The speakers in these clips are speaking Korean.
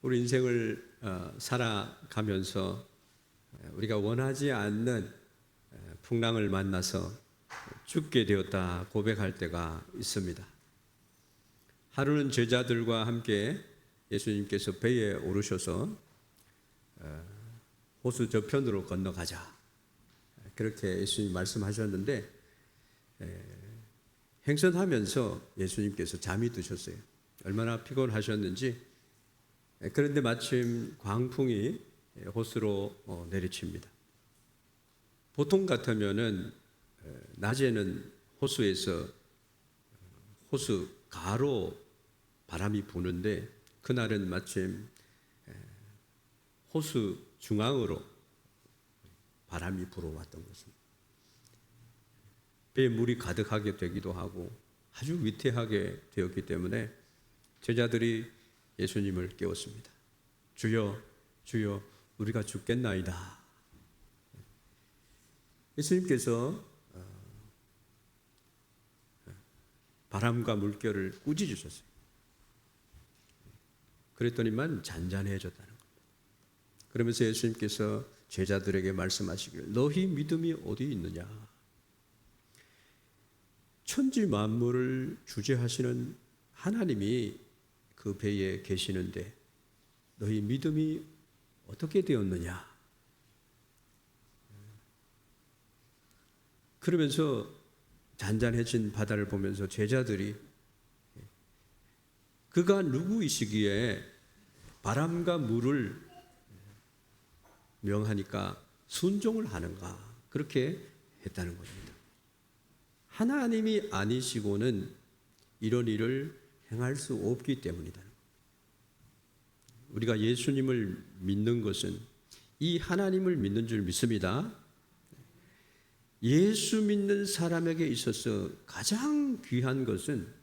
우리 인생을 살아가면서 우리가 원하지 않는 풍랑을 만나서 죽게 되었다 고백할 때가 있습니다. 하루는 제자들과 함께 예수님께서 배에 오르셔서 호수 저편으로 건너가자, 그렇게 예수님 말씀하셨는데 행선하면서 예수님께서 잠이 드셨어요. 얼마나 피곤하셨는지. 그런데 마침 광풍이 호수로 내리칩니다. 보통 같으면은 낮에는 호수에서 호수 가로 바람이 부는데 그날은 마침 호수 중앙으로 바람이 불어왔던 것입니다. 배에 물이 가득하게 되기도 하고 아주 위태하게 되었기 때문에 제자들이 예수님을 깨웠습니다. 주여, 주여, 우리가 죽겠나이다. 예수님께서 바람과 물결을 꾸짖으셨어요. 그랬더니만 잔잔해졌다는 겁니다. 그러면서 예수님께서 제자들에게 말씀하시길, 너희 믿음이 어디 있느냐? 천지 만물을 주재하시는 하나님이 그 배에 계시는데 너희 믿음이 어떻게 되었느냐? 그러면서 잔잔해진 바다를 보면서 제자들이 그가 누구이시기에 바람과 물을 명하니까 순종을 하는가, 그렇게 했다는 겁니다. 하나님이 아니시고는 이런 일을 행할 수 없기 때문이다. 우리가 예수님을 믿는 것은 이 하나님을 믿는 줄 믿습니다. 예수 믿는 사람에게 있어서 가장 귀한 것은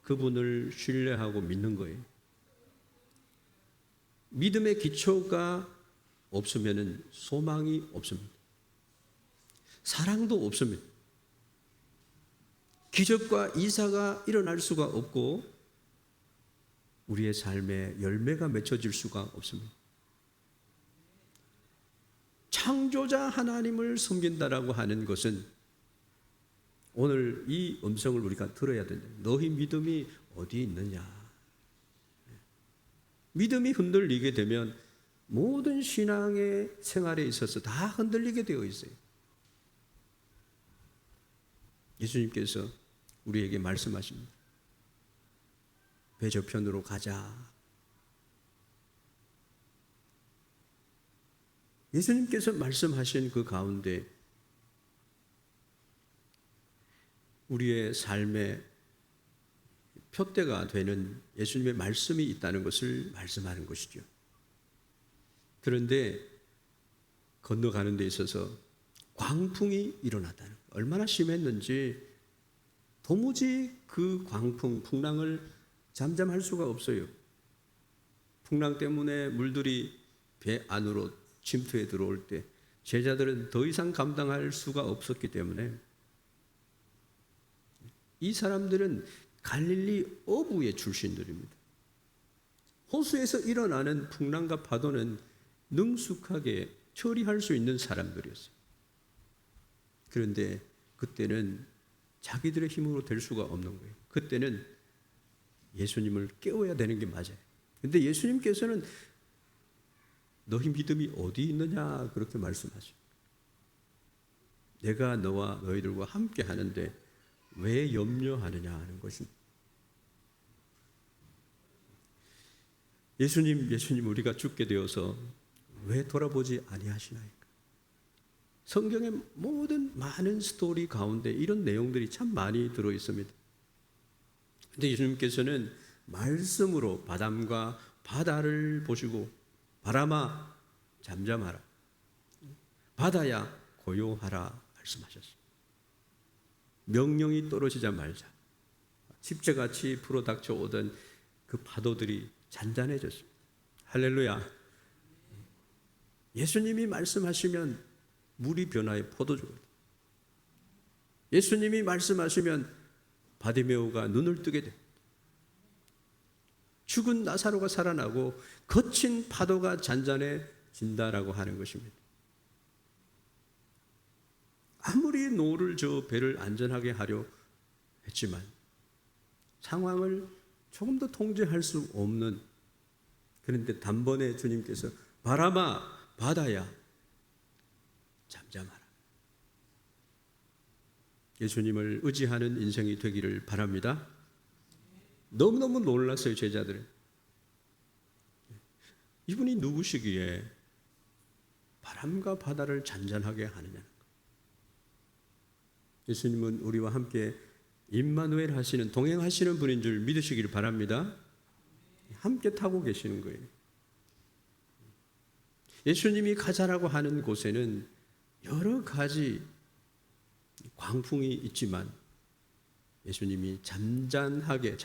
그분을 신뢰하고 믿는 거예요. 믿음의 기초가 없으면 소망이 없습니다. 사랑도 없습니다. 기적과 이사가 일어날 수가 없고 우리의 삶에 열매가 맺혀질 수가 없습니다. 창조자 하나님을 섬긴다라고 하는 것은 오늘 이 음성을 우리가 들어야 된다. 너희 믿음이 어디 있느냐? 믿음이 흔들리게 되면 모든 신앙의 생활에 있어서 다 흔들리게 되어 있어요. 예수님께서 우리에게 말씀하십니다. 배 저편으로 가자. 예수님께서 말씀하신 그 가운데 우리의 삶의 표대가 되는 예수님의 말씀이 있다는 것을 말씀하는 것이죠. 그런데 건너가는 데 있어서 광풍이 일어났다는 것, 얼마나 심했는지 도무지 그 광풍, 풍랑을 잠잠할 수가 없어요. 풍랑 때문에 물들이 배 안으로 침투해 들어올 때 제자들은 더 이상 감당할 수가 없었기 때문에 이 사람들은 갈릴리 어부의 출신들입니다. 호수에서 일어나는 풍랑과 파도는 능숙하게 처리할 수 있는 사람들이었어요. 그런데 그때는 자기들의 힘으로 될 수가 없는 거예요. 그때는 예수님을 깨워야 되는 게 맞아요. 그런데 예수님께서는 너희 믿음이 어디 있느냐, 그렇게 말씀하십니다. 내가 너와 너희들과 함께 하는데 왜 염려하느냐 하는 것입니다. 예수님 우리가 죽게 되어서 왜 돌아보지 아니하시나이까? 성경의 모든 많은 스토리 가운데 이런 내용들이 참 많이 들어 있습니다. 그런데 예수님께서는 말씀으로 바람과 바다를 보시고 바람아 잠잠하라, 바다야 고요하라 말씀하셨습니다. 명령이 떨어지자마자 집재같이 불어닥쳐 오던 그 파도들이 잔잔해졌습니다. 할렐루야. 예수님이 말씀하시면 물이 변화해 포도주가 됩니다. 예수님이 말씀하시면 바디메오가 눈을 뜨게 됩니다. 죽은 나사로가 살아나고 거친 파도가 잔잔해진다라고 하는 것입니다. 아무리 노를 저 배를 안전하게 하려 했지만 상황을 조금 더 통제할 수 없는, 그런데 단번에 주님께서 바람아 바다야 잠잠하라. 예수님을 의지하는 인생이 되기를 바랍니다. 너무너무 놀랐어요, 제자들은. 이분이 누구시기에 바람과 바다를 잔잔하게 하느냐. 예수님은 우리와 함께 임마누엘 하시는, 동행하시는 분인 줄 믿으시기를 바랍니다. 함께 타고 계시는 거예요. 예수님이 가자라고 하는 곳에는 여러 가지 광풍이 있지만 예수님이 잠잠하게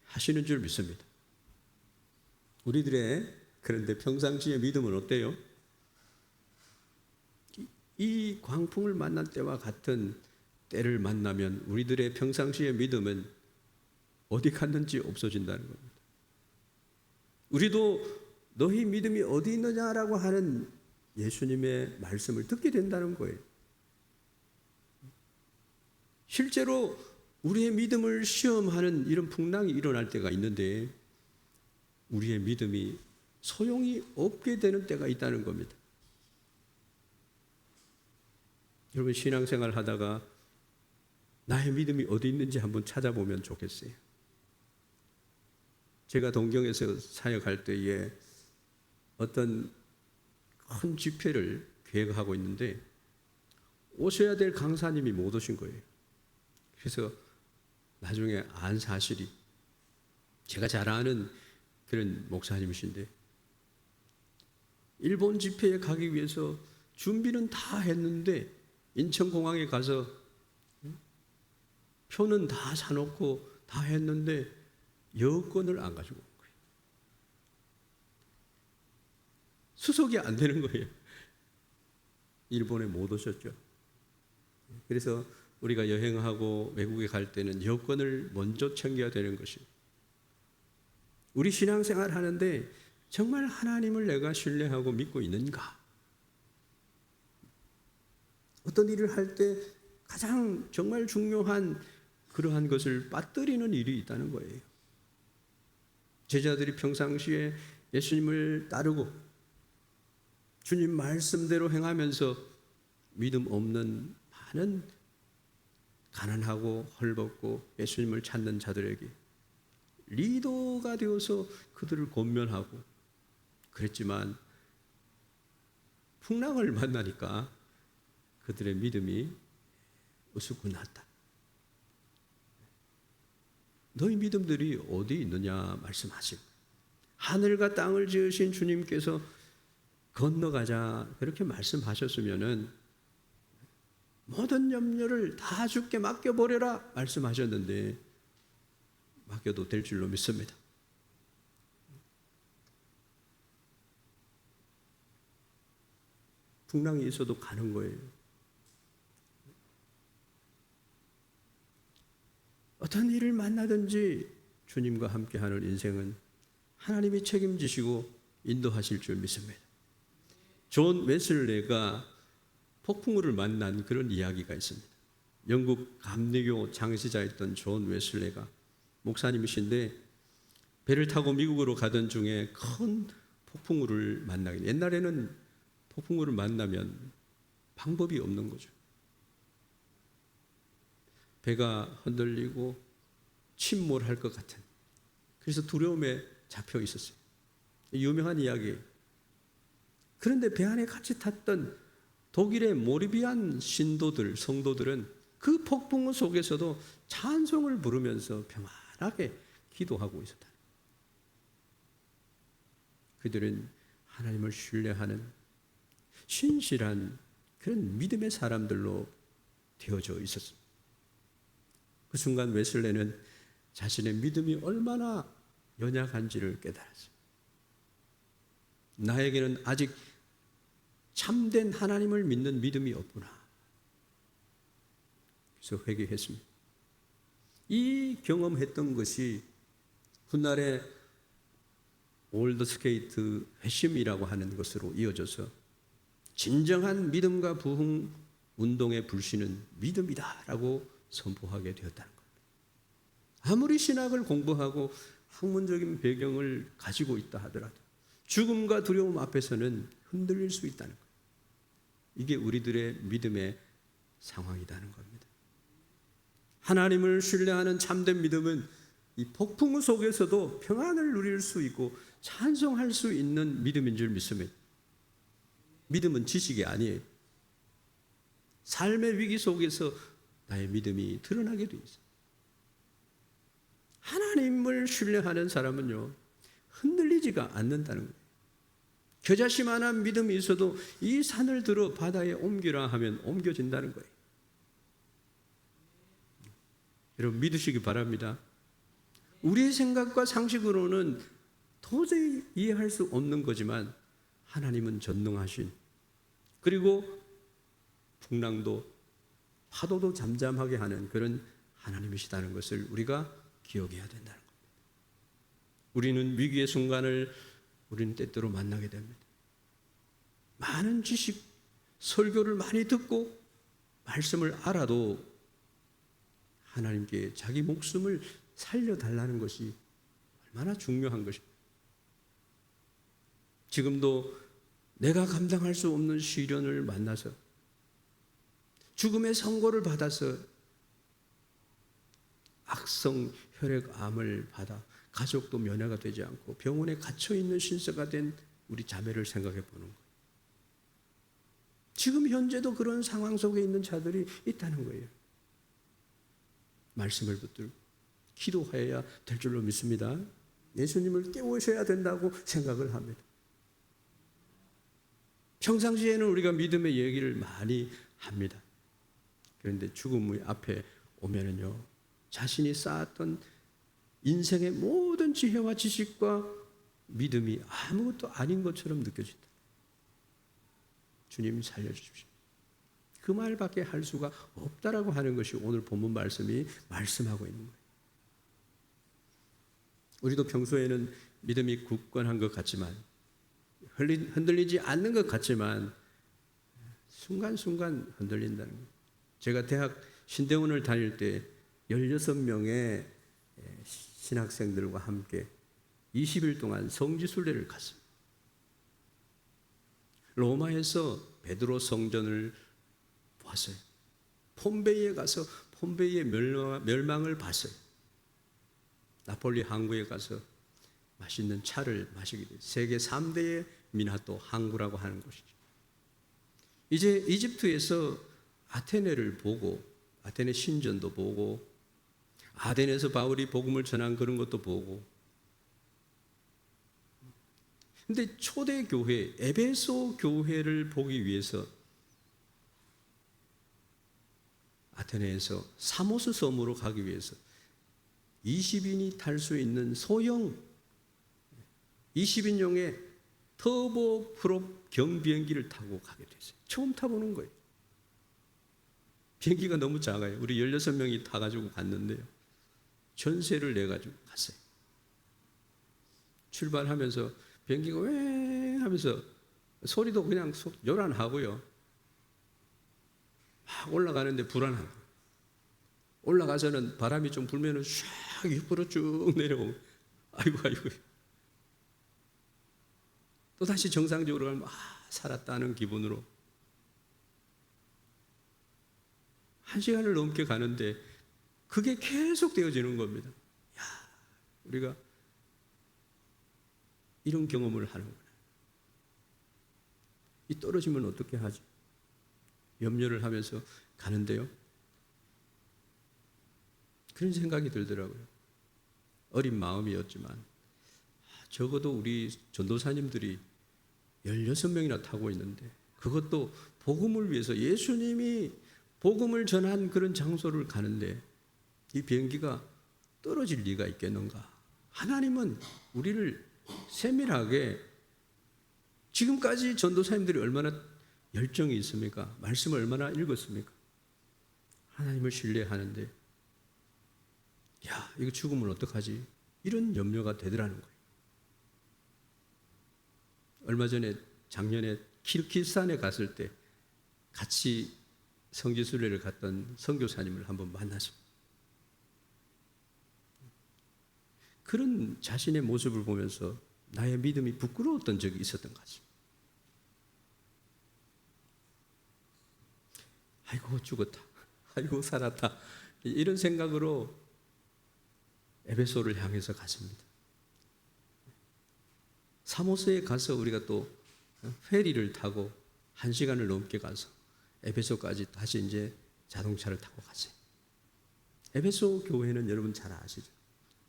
하시는 줄 믿습니다. 우리들의 그런데 평상시의 믿음은 어때요? 이 광풍을 만난 때와 같은 때를 만나면 우리들의 평상시의 믿음은 어디 갔는지 없어진다는 겁니다. 우리도 너희 믿음이 어디 있느냐라고 하는 예수님의 말씀을 듣게 된다는 거예요. 실제로 우리의 믿음을 시험하는 이런 풍랑이 일어날 때가 있는데 우리의 믿음이 소용이 없게 되는 때가 있다는 겁니다. 여러분, 신앙생활 하다가 나의 믿음이 어디 있는지 한번 찾아보면 좋겠어요. 제가 동경에서 사역할 때에 어떤 큰 집회를 계획하고 있는데 오셔야 될 강사님이 못 오신 거예요. 그래서 나중에 안 사실이, 제가 잘 아는 그런 목사님이신데 일본 집회에 가기 위해서 준비는 다 했는데 인천공항에 가서 표는 다 사놓고 다 했는데 여권을 안 가지고 온 거예요. 수속이 안 되는 거예요. 일본에 못 오셨죠. 그래서 우리가 여행하고 외국에 갈 때는 여권을 먼저 챙겨야 되는 것입니다. 우리 신앙생활 하는데 정말 하나님을 내가 신뢰하고 믿고 있는가? 어떤 일을 할 때 가장 정말 중요한 그러한 것을 빠뜨리는 일이 있다는 거예요. 제자들이 평상시에 예수님을 따르고 주님 말씀대로 행하면서 믿음 없는 많은 가난하고 헐벗고 예수님을 찾는 자들에게 리더가 되어서 그들을 권면하고 그랬지만 풍랑을 만나니까 그들의 믿음이 우스꽝났다. 너희 믿음들이 어디 있느냐 말씀하시고 하늘과 땅을 지으신 주님께서 건너가자 그렇게 말씀하셨으면은 모든 염려를 다 주께 맡겨버려라 말씀하셨는데 맡겨도 될 줄로 믿습니다. 풍랑이 있어도 가는 거예요. 어떤 일을 만나든지 주님과 함께하는 인생은 하나님이 책임지시고 인도하실 줄 믿습니다. 존 웨슬레가 폭풍우를 만난 그런 이야기가 있습니다. 영국 감리교 장시자였던 존 웨슬레가 목사님이신데 배를 타고 미국으로 가던 중에 큰 폭풍우를 만나게, 옛날에는 폭풍우를 만나면 방법이 없는 거죠. 배가 흔들리고 침몰할 것 같은, 그래서 두려움에 잡혀 있었어요. 유명한 이야기예요. 그런데 배 안에 같이 탔던 독일의 모리비안 신도들, 성도들은 그 폭풍우 속에서도 찬송을 부르면서 평안하게 기도하고 있었다. 그들은 하나님을 신뢰하는 신실한 그런 믿음의 사람들로 되어져 있었습니다. 그 순간 웨슬레는 자신의 믿음이 얼마나 연약한지를 깨달았어요. 나에게는 아직 참된 하나님을 믿는 믿음이 없구나. 그래서 회개했습니다. 이 경험했던 것이 훗날에 올드 스케이트 회심이라고 하는 것으로 이어져서 진정한 믿음과 부흥 운동의 불씨는 믿음이다라고 선포하게 되었다는 겁니다. 아무리 신학을 공부하고 학문적인 배경을 가지고 있다 하더라도 죽음과 두려움 앞에서는 흔들릴 수 있다는 거예요. 이게 우리들의 믿음의 상황이라는 겁니다. 하나님을 신뢰하는 참된 믿음은 이 폭풍 속에서도 평안을 누릴 수 있고 찬송할 수 있는 믿음인 줄 믿습니다. 믿음은 지식이 아니에요. 삶의 위기 속에서 나의 믿음이 드러나게 돼 있어요. 하나님을 신뢰하는 사람은요, 흔들리지가 않는다는 거예요. 겨자씨만한 믿음이 있어도 이 산을 들어 바다에 옮기라 하면 옮겨진다는 거예요. 여러분 믿으시기 바랍니다. 우리의 생각과 상식으로는 도저히 이해할 수 없는 거지만 하나님은 전능하신, 그리고 풍랑도 파도도 잠잠하게 하는 그런 하나님이시다는 것을 우리가 기억해야 된다는 겁니다. 우리는 위기의 순간을 우리는 때때로 만나게 됩니다. 많은 지식, 설교를 많이 듣고 말씀을 알아도 하나님께 자기 목숨을 살려달라는 것이 얼마나 중요한 것입니다. 지금도 내가 감당할 수 없는 시련을 만나서 죽음의 선고를 받아서 악성 혈액암을 받아 가족도 면회가 되지 않고 병원에 갇혀있는 신세가 된 우리 자매를 생각해 보는 거예요. 지금 현재도 그런 상황 속에 있는 자들이 있다는 거예요. 말씀을 붙들고 기도해야 될 줄로 믿습니다. 예수님을 깨우셔야 된다고 생각을 합니다. 평상시에는 우리가 믿음의 얘기를 많이 합니다. 그런데 죽음의 앞에 오면은요, 자신이 쌓았던 인생의 모든 지혜와 지식과 믿음이 아무것도 아닌 것처럼 느껴진다. 주님 살려주십시오. 그 말밖에 할 수가 없다라고 하는 것이 오늘 본문 말씀이 말씀하고 있는 거예요. 우리도 평소에는 믿음이 굳건한 것 같지만, 흔들리지 않는 것 같지만 순간순간 흔들린다는 거예요. 제가 대학 신대원을 다닐 때 16명의 신학생들과 함께 20일 동안 성지순례를 갔습니다. 로마에서 베드로 성전을 봤어요. 폼베이에 가서 폼베이의 멸망을 봤어요. 나폴리 항구에 가서 맛있는 차를 마시게 돼요. 세계 3대의 미나또 항구라고 하는 곳이죠. 이제 이집트에서 아테네를 보고, 아테네 신전도 보고, 아덴에서 바울이 복음을 전한 그런 것도 보고, 근데 초대 교회, 에베소 교회를 보기 위해서 아테네에서 사모스 섬으로 가기 위해서 20인이 탈 수 있는 소형 20인용의 터보 프롭 경비행기를 타고 가게 됐어요. 처음 타보는 거예요. 비행기가 너무 작아요. 우리 16명이 타가지고 갔는데요, 전세를 내가지고 갔어요. 출발하면서 비행기가 왜 하면서 소리도 그냥 요란하고요, 막 올라가는데 불안한 거예요. 올라가서는 바람이 좀 불면은 샥 옆으로 쭉 내려오고, 아이고 또 다시 정상적으로 가면 살았다는 기분으로 1시간을 넘게 가는데 그게 계속 되어지는 겁니다. 야, 우리가 이런 경험을 하는구나. 이 떨어지면 어떻게 하지? 염려를 하면서 가는데요, 그런 생각이 들더라고요. 어린 마음이었지만 적어도 우리 전도사님들이 16명이나 타고 있는데, 그것도 복음을 위해서 예수님이 복음을 전한 그런 장소를 가는데 이 비행기가 떨어질 리가 있겠는가? 하나님은 우리를 세밀하게, 지금까지 전도사님들이 얼마나 열정이 있습니까? 말씀을 얼마나 읽었습니까? 하나님을 신뢰하는데, 야, 이거 죽으면 어떡하지? 이런 염려가 되더라는 거예요. 얼마 전에 작년에 키르기스탄에 갔을 때 같이 성지순례를 갔던 선교사님을 한번 만났습니다. 그런 자신의 모습을 보면서 나의 믿음이 부끄러웠던 적이 있었던 것 같습니다. 아이고 죽었다, 아이고 살았다, 이런 생각으로 에베소를 향해서 갔습니다. 사모스에 가서 우리가 또 페리를 타고 1시간을 넘게 가서 에베소까지 다시 이제 자동차를 타고 갔어요. 에베소 교회는 여러분 잘 아시죠?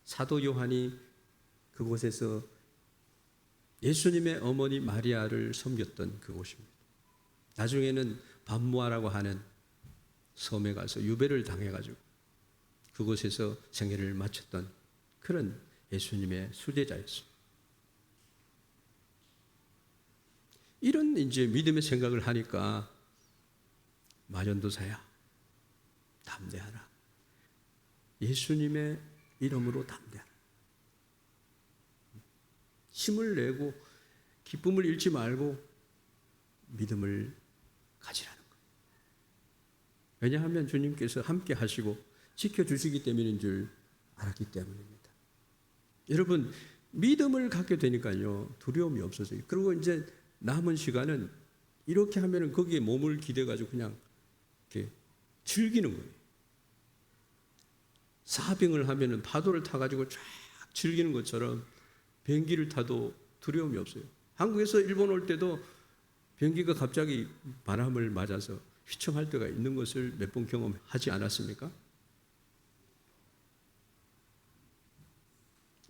사도 요한이 그곳에서 예수님의 어머니 마리아를 섬겼던 그곳입니다. 나중에는 반무아라고 하는 섬에 가서 유배를 당해가지고 그곳에서 생애를 마쳤던 그런 예수님의 수제자였습니다. 이런 이제 믿음의 생각을 하니까 마전도사야, 담대하라. 예수님의 이름으로 담대하라. 힘을 내고 기쁨을 잃지 말고 믿음을 가지라는 거예요. 왜냐하면 주님께서 함께 하시고 지켜주시기 때문인 줄 알았기 때문입니다. 여러분, 믿음을 갖게 되니까요, 두려움이 없어져요. 그리고 이제 남은 시간은 이렇게 하면은 거기에 몸을 기대가지고 그냥 이렇게 즐기는 거예요. 사빙을 하면은 파도를 타가지고 쫙 즐기는 것처럼 비행기를 타도 두려움이 없어요. 한국에서 일본 올 때도 비행기가 갑자기 바람을 맞아서 휘청할 때가 있는 것을 몇 번 경험하지 않았습니까?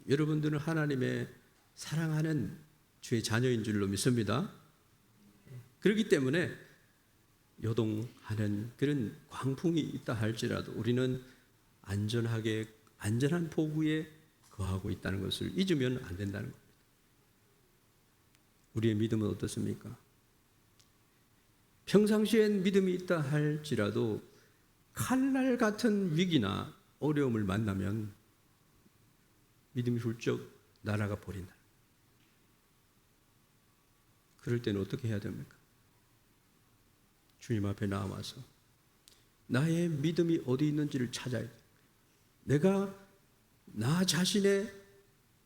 여러분들은 하나님의 사랑하는 주의 자녀인 줄로 믿습니다. 그렇기 때문에 요동하는 그런 광풍이 있다 할지라도 우리는 안전한 포구에 거하고 있다는 것을 잊으면 안 된다는 겁니다. 우리의 믿음은 어떻습니까? 평상시엔 믿음이 있다 할지라도 칼날 같은 위기나 어려움을 만나면 믿음이 훌쩍 날아가 버린다. 그럴 때는 어떻게 해야 됩니까? 주님 앞에 나와서 나의 믿음이 어디 있는지를 찾아야 돼. 내가 나 자신의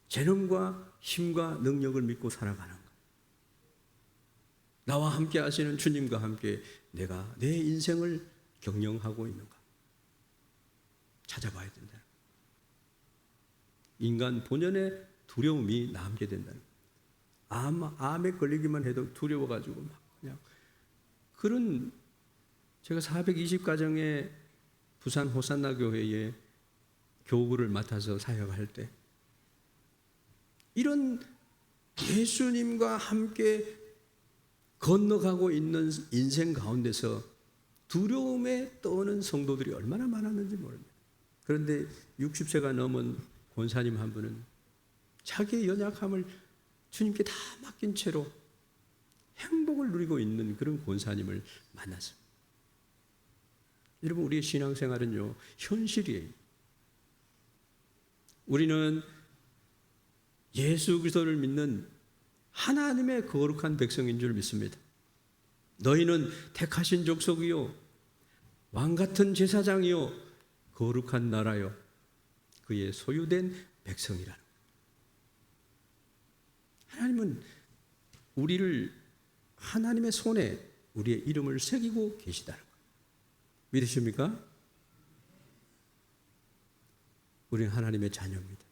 재능과 힘과 능력을 믿고 살아가는 것. 나와 함께 하시는 주님과 함께 내가 내 인생을 경영하고 있는가 찾아봐야 된다. 인간 본연의 두려움이 남게 된다는 거예요. 암에 걸리기만 해도 두려워가지고 막 그냥 그런, 제가 420가정의 부산 호산나 교회에 교구를 맡아서 사역할 때 이런 예수님과 함께 건너가고 있는 인생 가운데서 두려움에 떠오는 성도들이 얼마나 많았는지 모릅니다. 그런데 60세가 넘은 권사님 한 분은 자기의 연약함을 주님께 다 맡긴 채로 행복을 누리고 있는 그런 권사님을 만났습니다. 여러분, 우리의 신앙생활은요, 현실이에요. 우리는 예수 그리스도를 믿는 하나님의 거룩한 백성인 줄 믿습니다. 너희는 택하신 족속이요 왕같은 제사장이요 거룩한 나라요 그의 소유된 백성이라는 거예요. 하나님은 우리를 하나님의 손에 우리의 이름을 새기고 계시다는 거예요. 믿으십니까? 우리는 하나님의 자녀입니다.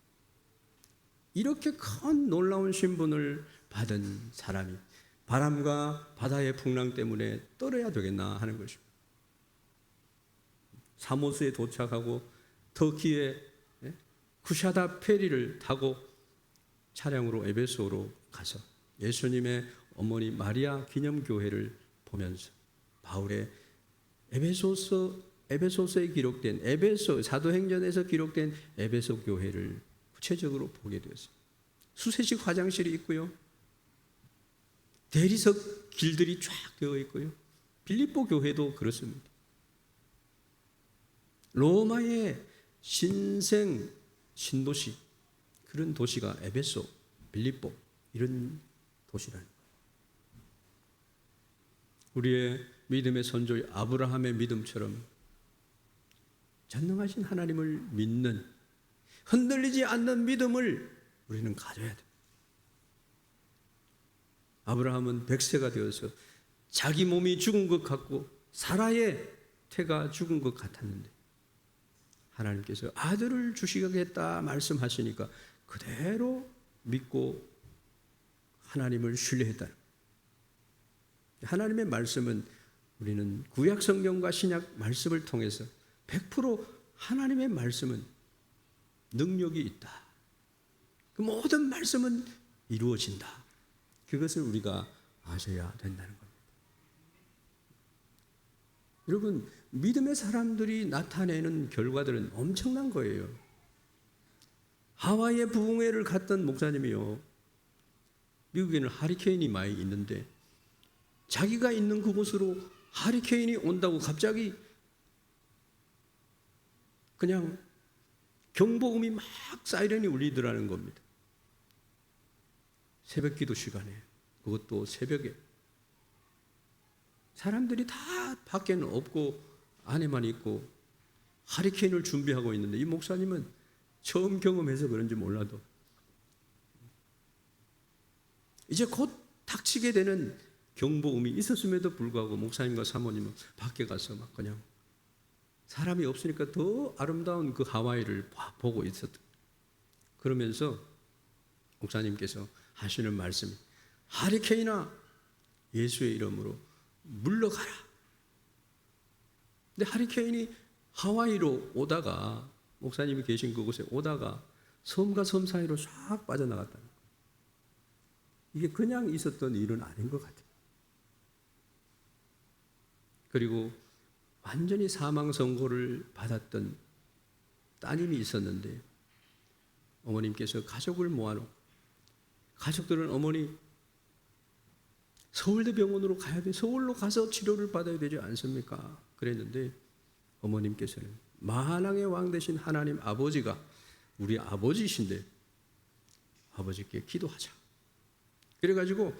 이렇게 큰 놀라운 신분을 받은 사람이 바람과 바다의 풍랑 때문에 떨어야 되겠나 하는 것입니다. 사모스에 도착하고 터키의 쿠샤다 페리를 타고 차량으로 에베소로 가서 예수님의 어머니 마리아 기념교회를 보면서 바울의 에베소서에 기록된 사도행전에서 기록된 에베소 교회를 구체적으로 보게 되었어요. 수세식 화장실이 있고요. 대리석 길들이 쫙 되어 있고요. 빌립보 교회도 그렇습니다. 로마의 신도시 그런 도시가 에베소, 빌립보 이런 도시라는 거예요. 우리의 믿음의 선조 아브라함의 믿음처럼 전능하신 하나님을 믿는 흔들리지 않는 믿음을 우리는 가져야 돼요. 아브라함은 100세가 되어서 자기 몸이 죽은 것 같고 사라의 태가 죽은 것 같았는데 하나님께서 아들을 주시겠다 말씀하시니까 그대로 믿고 하나님을 신뢰했다. 하나님의 말씀은 우리는 구약 성경과 신약 말씀을 통해서 100% 하나님의 말씀은 능력이 있다. 그 모든 말씀은 이루어진다. 그것을 우리가 아셔야 된다는 겁니다. 여러분, 믿음의 사람들이 나타내는 결과들은 엄청난 거예요. 하와이의 부흥회를 갔던 목사님이요, 미국에는 하리케인이 많이 있는데 자기가 있는 그곳으로 하리케인이 온다고 갑자기 그냥 경보음이 막 사이렌이 울리더라는 겁니다. 새벽 기도 시간에, 그것도 새벽에. 사람들이 다 밖에는 없고 안에만 있고 하리케인을 준비하고 있는데 이 목사님은 처음 경험해서 그런지 몰라도 이제 곧 닥치게 되는 경보음이 있었음에도 불구하고 목사님과 사모님은 밖에 가서 막 그냥 사람이 없으니까 더 아름다운 그 하와이를 보고 있었다. 그러면서 목사님께서 하시는 말씀이 하리케인아 예수의 이름으로 물러가라. 근데 하리케인이 하와이로 오다가 목사님이 계신 그곳에 오다가 섬과 섬 사이로 싹 빠져나갔다는 거예요. 이게 그냥 있었던 일은 아닌 것 같아요. 그리고 완전히 사망 선고를 받았던 따님이 있었는데 어머님께서 가족을 모아놓고 가족들은 어머니 서울대 병원으로 가야 돼. 서울로 가서 치료를 받아야 되지 않습니까? 그랬는데 어머님께서는 만왕의 왕 되신 하나님 아버지가 우리 아버지이신데 아버지께 기도하자. 그래가지고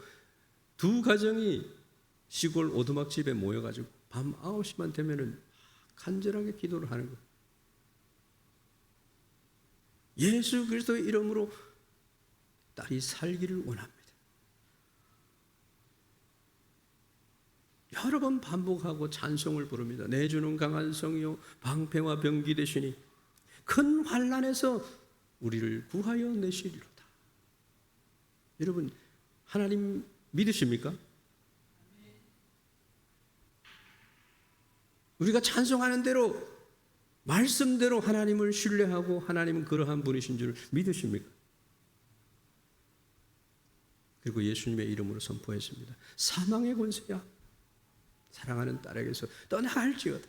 두 가정이 시골 오두막집에 모여가지고 밤 9시만 되면은 간절하게 기도를 하는 거예요. 예수 그리스도의 이름으로 딸이 살기를 원합니다. 여러 번 반복하고 찬송을 부릅니다. 내주는 강한 성이요 방패와 병기 되시니 큰 환난에서 우리를 구하여 내시리로다. 여러분 하나님 믿으십니까? 우리가 찬송하는 대로 말씀대로 하나님을 신뢰하고 하나님은 그러한 분이신 줄 믿으십니까? 그리고 예수님의 이름으로 선포했습니다. 사망의 권세야 사랑하는 딸에게서 떠나갈지어다.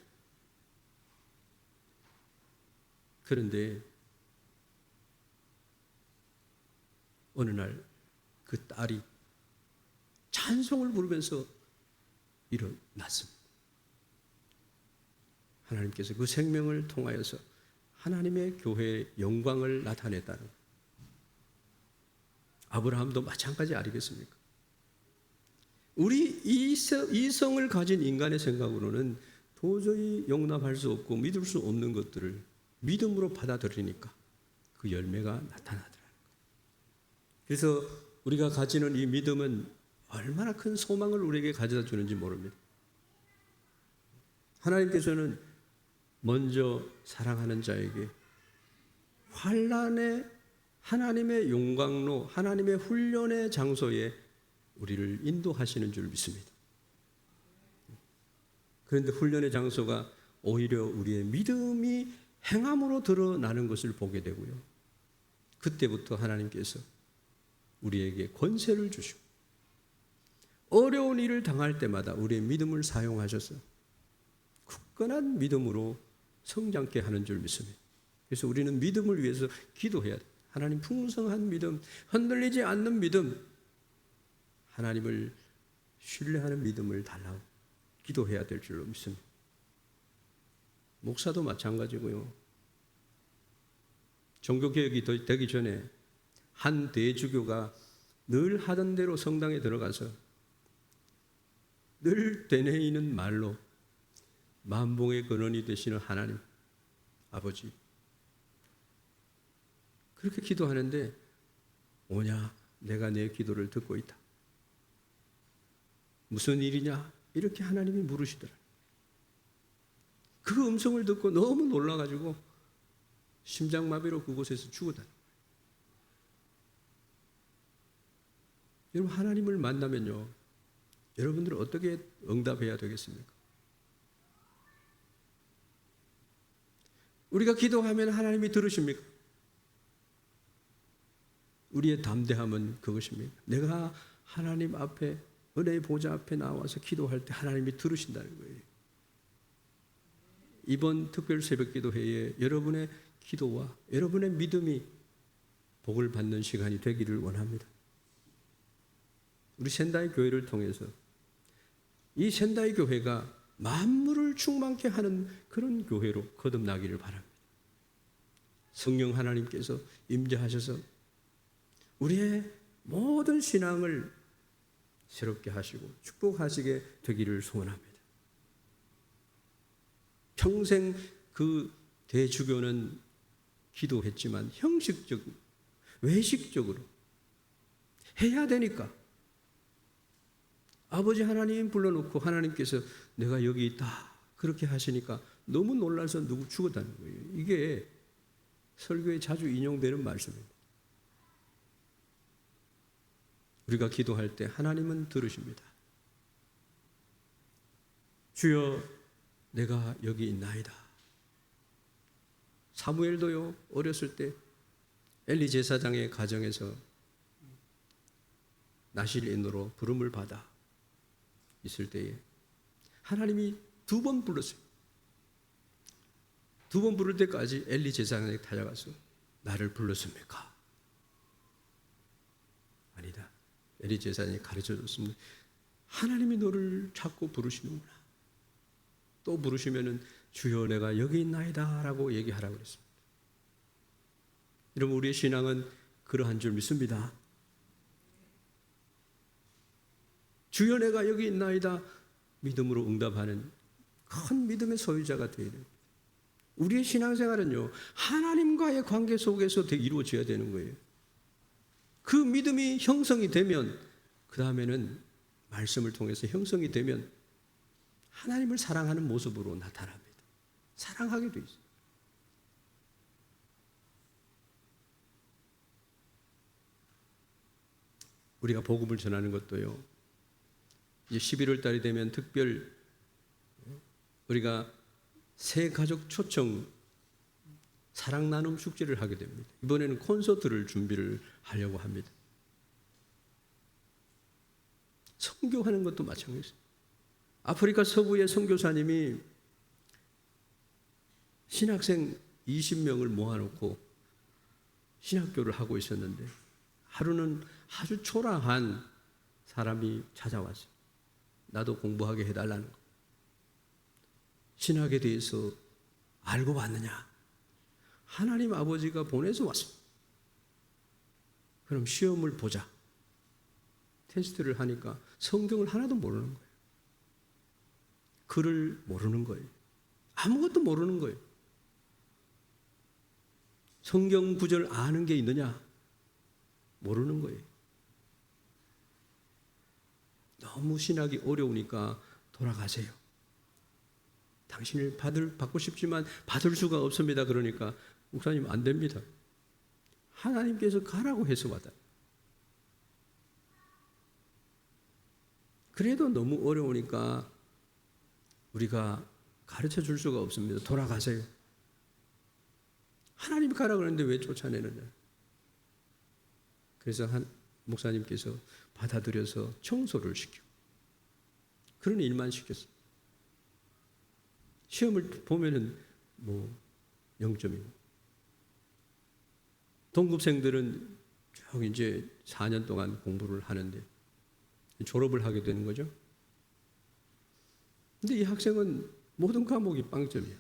그런데 어느 날 그 딸이 찬송을 부르면서 일어났습니다. 하나님께서 그 생명을 통하여서 하나님의 교회의 영광을 나타냈다는 거예요. 아브라함도 마찬가지 아니겠습니까? 우리 이성을 가진 인간의 생각으로는 도저히 용납할 수 없고 믿을 수 없는 것들을 믿음으로 받아들이니까 그 열매가 나타나더라는 거예요. 그래서 우리가 가지는 이 믿음은 얼마나 큰 소망을 우리에게 가져다 주는지 모릅니다. 하나님께서는 먼저 사랑하는 자에게 환난의 하나님의 용광로, 하나님의 훈련의 장소에 우리를 인도하시는 줄 믿습니다. 그런데 훈련의 장소가 오히려 우리의 믿음이 행함으로 드러나는 것을 보게 되고요. 그때부터 하나님께서 우리에게 권세를 주시고 어려운 일을 당할 때마다 우리의 믿음을 사용하셔서 굳건한 믿음으로 성장케 하는 줄 믿습니다. 그래서 우리는 믿음을 위해서 기도해야 돼요. 하나님 풍성한 믿음, 흔들리지 않는 믿음, 하나님을 신뢰하는 믿음을 달라고 기도해야 될 줄로 믿습니다. 목사도 마찬가지고요. 종교개혁이 되기 전에 한 대주교가 늘 하던 대로 성당에 들어가서 늘 되뇌이는 말로 만봉의 근원이 되시는 하나님 아버지, 그렇게 기도하는데 오냐, 내가 내 기도를 듣고 있다. 무슨 일이냐? 이렇게 하나님이 물으시더라. 그 음성을 듣고 너무 놀라가지고 심장마비로 그곳에서 죽었다. 여러분, 하나님을 만나면요, 여러분들은 어떻게 응답해야 되겠습니까? 우리가 기도하면 하나님이 들으십니까? 우리의 담대함은 그것입니다. 내가 하나님 앞에, 은혜의 보좌 앞에 나와서 기도할 때 하나님이 들으신다는 거예요. 이번 특별 새벽 기도회에 여러분의 기도와 여러분의 믿음이 복을 받는 시간이 되기를 원합니다. 우리 센다이 교회를 통해서 이 센다이 교회가 만물을 충만케 하는 그런 교회로 거듭나기를 바랍니다. 성령 하나님께서 임재하셔서 우리의 모든 신앙을 새롭게 하시고 축복하시게 되기를 소원합니다. 평생 그 대주교는 기도했지만 형식적으로, 외식적으로 해야 되니까 아버지 하나님 불러놓고 하나님께서 내가 여기 있다 그렇게 하시니까 너무 놀라서 누구 죽었다는 거예요. 이게 설교에 자주 인용되는 말씀입니다. 우리가 기도할 때 하나님은 들으십니다. 주여, 내가 여기 있나이다. 사무엘도요, 어렸을 때 엘리 제사장의 가정에서 나실인으로 부름을 받아 있을 때에 하나님이 2번 불렀어요. 2번 부를 때까지 엘리 제사장에게 찾아가서 나를 불렀습니까? 아니다. 엘리 제사장이 가르쳐 줬습니다. 하나님이 너를 자꾸 부르시는구나. 또 부르시면은 주여 내가 여기 있나이다 라고 얘기하라고 그랬습니다. 여러분, 우리의 신앙은 그러한 줄 믿습니다. 주여 내가 여기 있나이다 믿음으로 응답하는 큰 믿음의 소유자가 되어야 됩니다. 우리의 신앙생활은요, 하나님과의 관계 속에서 이루어져야 되는 거예요. 그 믿음이 형성이 되면 그 다음에는 말씀을 통해서 형성이 되면 하나님을 사랑하는 모습으로 나타납니다. 사랑하게 돼 있어요. 우리가 복음을 전하는 것도요, 이제 11월 달이 되면 특별 우리가 새 가족 초청 사랑 나눔 축제를 하게 됩니다. 이번에는 콘서트를 준비를 하려고 합니다. 선교하는 것도 마찬가지입니다. 아프리카 서부의 선교사님이 신학생 20명을 모아놓고 신학교를 하고 있었는데 하루는 아주 초라한 사람이 찾아왔어요. 나도 공부하게 해달라는 거. 신학에 대해서 알고 왔느냐? 하나님 아버지가 보내서 왔습니다. 그럼 시험을 보자. 테스트를 하니까 성경을 하나도 모르는 거예요. 글을 모르는 거예요. 아무것도 모르는 거예요. 성경 구절 아는 게 있느냐? 모르는 거예요. 너무 신학이 어려우니까 돌아가세요. 당신을 받고 싶지만 받을 수가 없습니다. 그러니까 목사님 안 됩니다. 하나님께서 가라고 해서 왔다. 그래도 너무 어려우니까 우리가 가르쳐 줄 수가 없습니다. 돌아가세요. 하나님이 가라고 그러는데 왜 쫓아내느냐. 그래서 한 목사님께서 받아들여서 청소를 시켜. 그런 일만 시켰어요. 시험을 보면은 0점이고. 동급생들은 쭉 이제 4년 동안 공부를 하는데 졸업을 하게 되는 거죠. 근데 이 학생은 모든 과목이 빵점이야.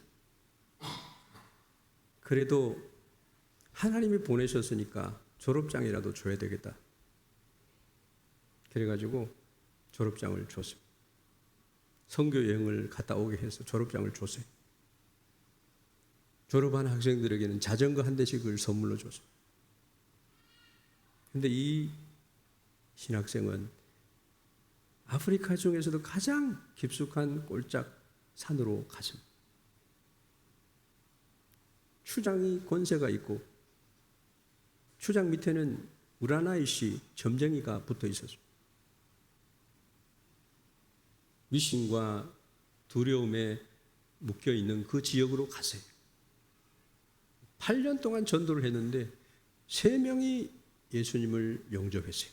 그래도 하나님이 보내셨으니까 졸업장이라도 줘야 되겠다. 그래가지고 졸업장을 줬어요. 선교 여행을 갔다 오게 해서 졸업장을 줬어요. 졸업한 학생들에게는 자전거 한 대씩을 선물로 줬어요. 근데 이 신학생은 아프리카 중에서도 가장 깊숙한 꼴짝 산으로 갔습니다. 추장이 권세가 있고 추장 밑에는 우라나이시 점쟁이가 붙어 있었습니다. 미신과 두려움에 묶여 있는 그 지역으로 갔어요. 8년 동안 전도를 했는데 3명이 예수님을 영접했어요.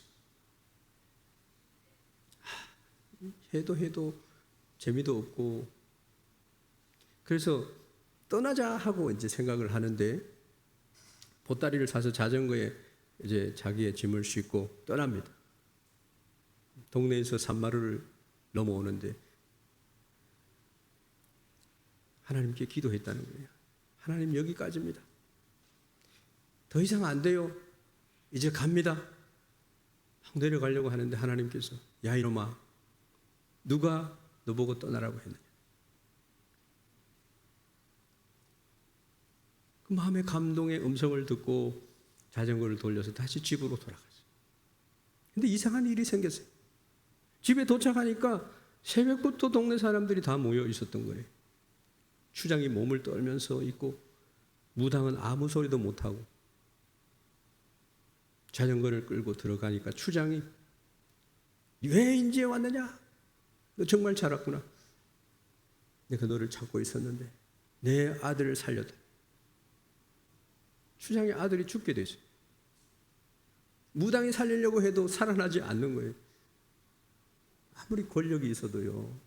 해도 재미도 없고 그래서 떠나자 하고 이제 생각을 하는데 보따리를 사서 자전거에 이제 자기의 짐을 싣고 떠납니다. 동네에서 산마루를 넘어오는데 하나님께 기도했다는 거예요. 하나님 여기까지입니다. 더 이상 안 돼요. 이제 갑니다. 막 내려가려고 하는데 하나님께서 야 이놈아 누가 너보고 떠나라고 했느냐. 그 마음의 감동의 음성을 듣고 자전거를 돌려서 다시 집으로 돌아갔어요. 근데 이상한 일이 생겼어요. 집에 도착하니까 새벽부터 동네 사람들이 다 모여 있었던 거예요. 추장이 몸을 떨면서 있고 무당은 아무 소리도 못하고 자전거를 끌고 들어가니까 추장이 왜 이제 왔느냐? 너 정말 잘 왔구나. 내가 너를 찾고 있었는데 내 아들을 살렸다. 추장의 아들이 죽게 됐어요. 무당이 살리려고 해도 살아나지 않는 거예요. 아무리 권력이 있어도요.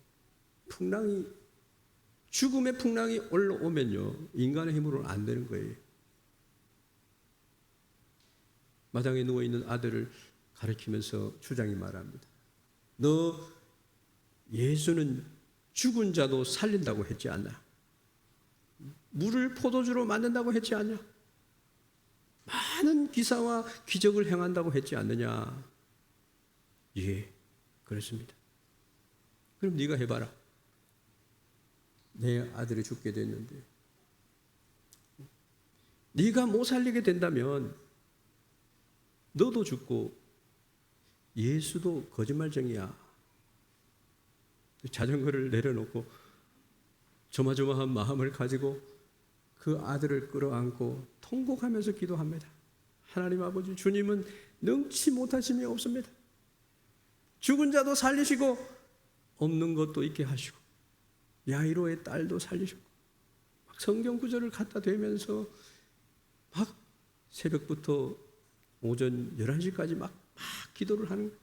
죽음의 풍랑이 올라오면요. 인간의 힘으로는 안 되는 거예요. 마당에 누워있는 아들을 가리키면서 추장이 말합니다. 너 예수는 죽은 자도 살린다고 했지 않나? 물을 포도주로 만든다고 했지 않냐? 많은 기사와 기적을 행한다고 했지 않느냐? 예, 그렇습니다. 그럼 네가 해봐라. 내 아들이 죽게 됐는데 네가 못 살리게 된다면 너도 죽고 예수도 거짓말쟁이야. 자전거를 내려놓고 조마조마한 마음을 가지고 그 아들을 끌어안고 통곡하면서 기도합니다. 하나님 아버지, 주님은 능치 못하심이 없습니다. 죽은 자도 살리시고 없는 것도 있게 하시고 야이로의 딸도 살리시고 막 성경 구절을 갖다 대면서 막 새벽부터 오전 11시까지 막 기도를 하는 거예요.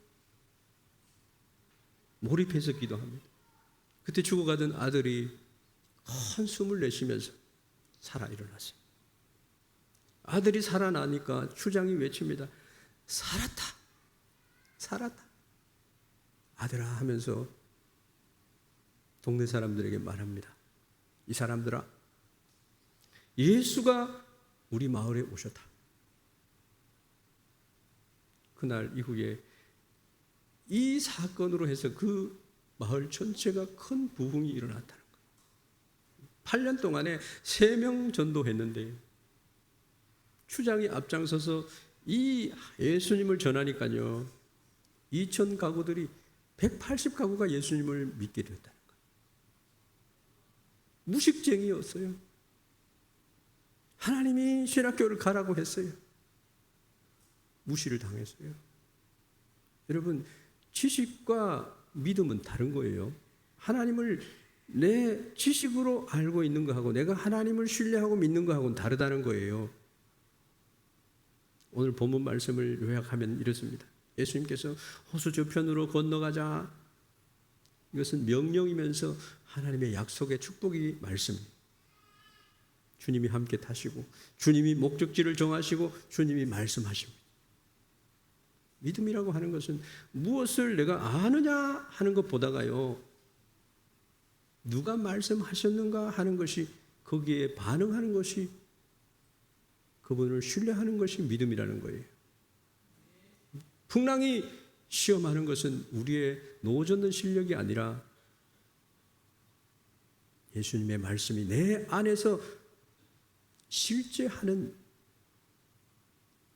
몰입해서 기도합니다. 그때 죽어가던 아들이 큰 숨을 내쉬면서 살아 일어났어요. 아들이 살아나니까 추장이 외칩니다. 살았다. 살았다. 아들아 하면서 동네 사람들에게 말합니다. 이 사람들아, 예수가 우리 마을에 오셨다. 그날 이후에 이 사건으로 해서 그 마을 전체가 큰 부흥이 일어났다는 거예요. 8년 동안에 3명 전도했는데 추장이 앞장서서 이 예수님을 전하니까요. 2,000 가구들이 180가구가 예수님을 믿게 되었다는 거예요. 무식쟁이였어요. 하나님이 신학교를 가라고 했어요. 무시를 당했어요. 여러분, 지식과 믿음은 다른 거예요. 하나님을 내 지식으로 알고 있는 거하고 내가 하나님을 신뢰하고 믿는 거하고는 다르다는 거예요. 오늘 본문 말씀을 요약하면 이렇습니다. 예수님께서 호수 저편으로 건너가자. 이것은 명령이면서 하나님의 약속의 축복이 말씀입니다. 주님이 함께 타시고 주님이 목적지를 정하시고 주님이 말씀하십니다. 믿음이라고 하는 것은 무엇을 내가 아느냐 하는 것보다가요. 누가 말씀하셨는가 하는 것이 거기에 반응하는 것이 그분을 신뢰하는 것이 믿음이라는 거예요. 풍랑이 시험하는 것은 우리의 노젓는 실력이 아니라 예수님의 말씀이 내 안에서 실제 하는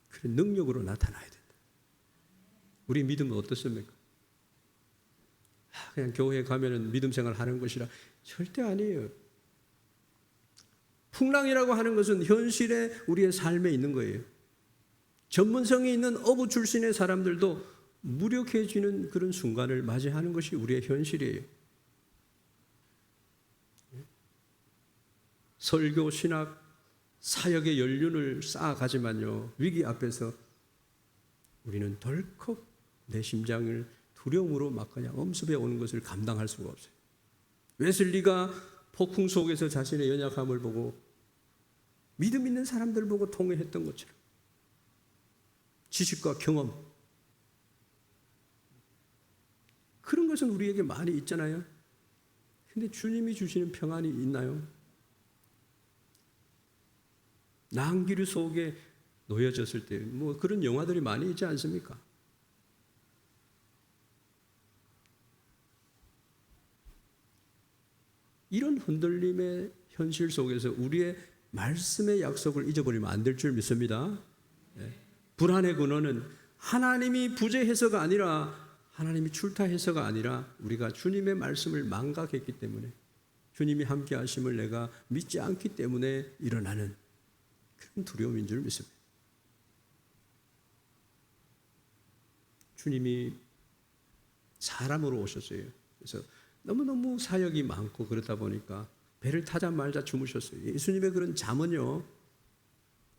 그런 능력으로 나타나야 된다. 우리 믿음은 어떻습니까? 그냥 교회에 가면은 믿음 생활 하는 것이라 절대 아니에요. 풍랑이라고 하는 것은 현실에 우리의 삶에 있는 거예요. 전문성이 있는 어부 출신의 사람들도 무력해지는 그런 순간을 맞이하는 것이 우리의 현실이에요. 설교, 신학, 사역의 연륜을 쌓아가지만요, 위기 앞에서 우리는 덜컥 내 심장을 두려움으로 막 그냥 엄습해 오는 것을 감당할 수가 없어요. 웨슬리가 폭풍 속에서 자신의 연약함을 보고 믿음 있는 사람들 보고 통회했던 것처럼 지식과 경험, 그런 것은 우리에게 많이 있잖아요. 근데 주님이 주시는 평안이 있나요? 낭기류 속에 놓여졌을 때 뭐 그런 영화들이 많이 있지 않습니까? 이런 흔들림의 현실 속에서 우리의 말씀의 약속을 잊어버리면 안 될 줄 믿습니다. 불안의 근원은 하나님이 부재해서가 아니라 하나님이 출타해서가 아니라 우리가 주님의 말씀을 망각했기 때문에, 주님이 함께 하심을 내가 믿지 않기 때문에 일어나는 그런 두려움인 줄 믿습니다. 주님이 사람으로 오셨어요. 그래서 너무너무 사역이 많고 그러다 보니까 배를 타자 말자 주무셨어요. 예수님의 그런 잠은요,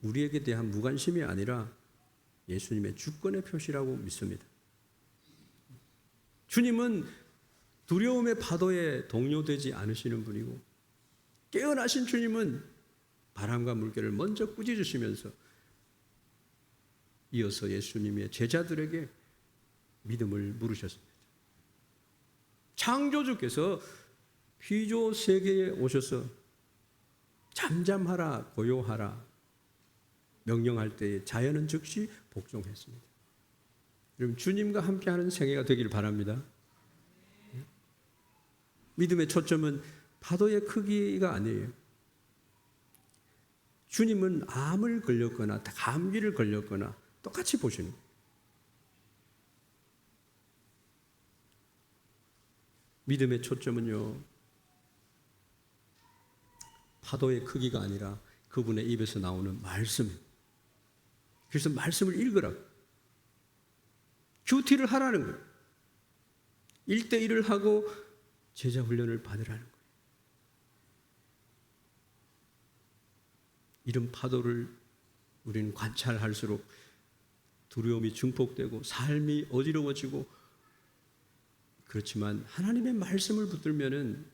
우리에게 대한 무관심이 아니라 예수님의 주권의 표시라고 믿습니다. 주님은 두려움의 파도에 동요되지 않으시는 분이고, 깨어나신 주님은 바람과 물결을 먼저 꾸짖으시면서 이어서 예수님의 제자들에게 믿음을 물으셨습니다. 창조주께서 피조 세계에 오셔서 잠잠하라 고요하라 명령할 때에 자연은 즉시 복종했습니다. 여러분, 주님과 함께하는 생애가 되기를 바랍니다. 믿음의 초점은 파도의 크기가 아니에요. 주님은 암을 걸렸거나 감기를 걸렸거나 똑같이 보시는 거예요. 믿음의 초점은요, 파도의 크기가 아니라 그분의 입에서 나오는 말씀입니다. 그래서 말씀을 읽으라, 큐티를 하라는 거예요. 1대1을 하고 제자 훈련을 받으라는 거예요. 이런 파도를 우리는 관찰할수록 두려움이 증폭되고 삶이 어지러워지고, 그렇지만 하나님의 말씀을 붙들면은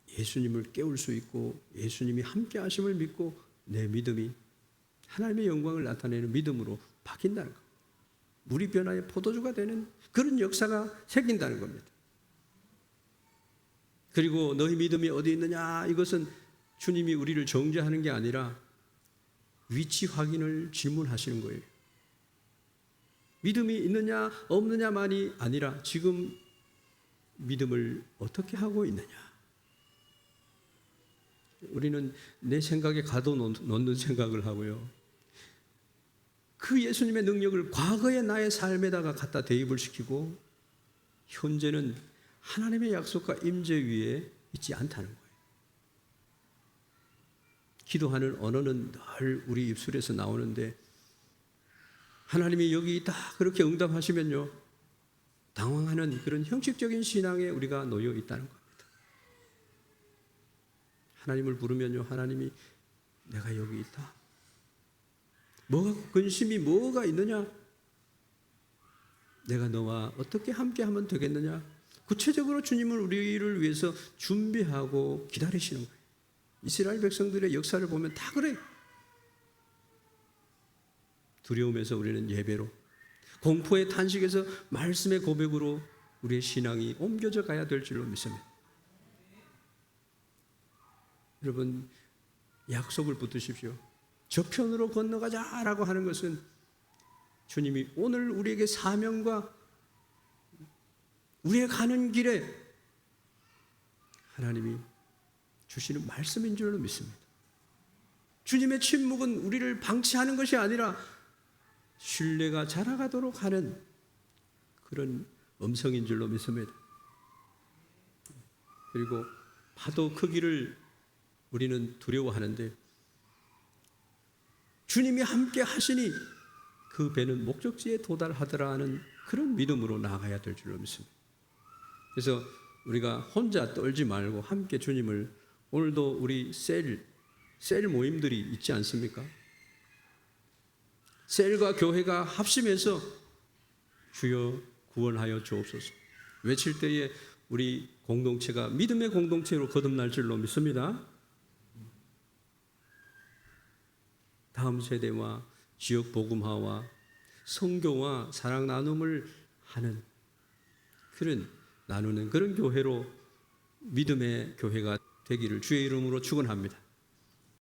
예수님을 깨울 수 있고 예수님이 함께 하심을 믿고 내 믿음이 하나님의 영광을 나타내는 믿음으로 바뀐다는 것. 물이 변화의 포도주가 되는 그런 역사가 생긴다는 겁니다. 그리고 너희 믿음이 어디 있느냐, 이것은 주님이 우리를 정죄하는 게 아니라 위치 확인을 질문하시는 거예요. 믿음이 있느냐 없느냐만이 아니라 지금 믿음을 어떻게 하고 있느냐. 우리는 내 생각에 가둬놓는 생각을 하고요, 그 예수님의 능력을 과거의 나의 삶에다가 갖다 대입을 시키고 현재는 하나님의 약속과 임재 위에 있지 않다는 거예요. 기도하는 언어는 늘 우리 입술에서 나오는데 하나님이 여기 있다 그렇게 응답하시면요, 당황하는 그런 형식적인 신앙에 우리가 놓여 있다는 겁니다. 하나님을 부르면요, 하나님이 내가 여기 있다. 뭐가 근심이 뭐가 있느냐? 내가 너와 어떻게 함께하면 되겠느냐? 구체적으로 주님은 우리를 위해서 준비하고 기다리시는 거예요. 이스라엘 백성들의 역사를 보면 다 그래요. 두려움에서 우리는 예배로, 공포의 탄식에서 말씀의 고백으로 우리의 신앙이 옮겨져 가야 될 줄로 믿습니다. 여러분, 약속을 붙드십시오. 저편으로 건너가자라고 하는 것은 주님이 오늘 우리에게 사명과 우리의 가는 길에 하나님이 주시는 말씀인 줄로 믿습니다. 주님의 침묵은 우리를 방치하는 것이 아니라 신뢰가 자라가도록 하는 그런 음성인 줄로 믿습니다. 그리고 파도 크기를 우리는 두려워하는데 주님이 함께 하시니 그 배는 목적지에 도달하더라 하는 그런 믿음으로 나아가야 될 줄로 믿습니다. 그래서 우리가 혼자 떨지 말고 함께 주님을, 오늘도 우리 셀 모임들이 있지 않습니까? 셀과 교회가 합심해서 주여 구원하여 주옵소서 외칠 때에 우리 공동체가 믿음의 공동체로 거듭날 줄로 믿습니다. 다음 세대와 지역 복음화와 선교와 사랑 나눔을 하는 나누는 그런 교회로 믿음의 교회가 되기를 주의 이름으로 축원합니다.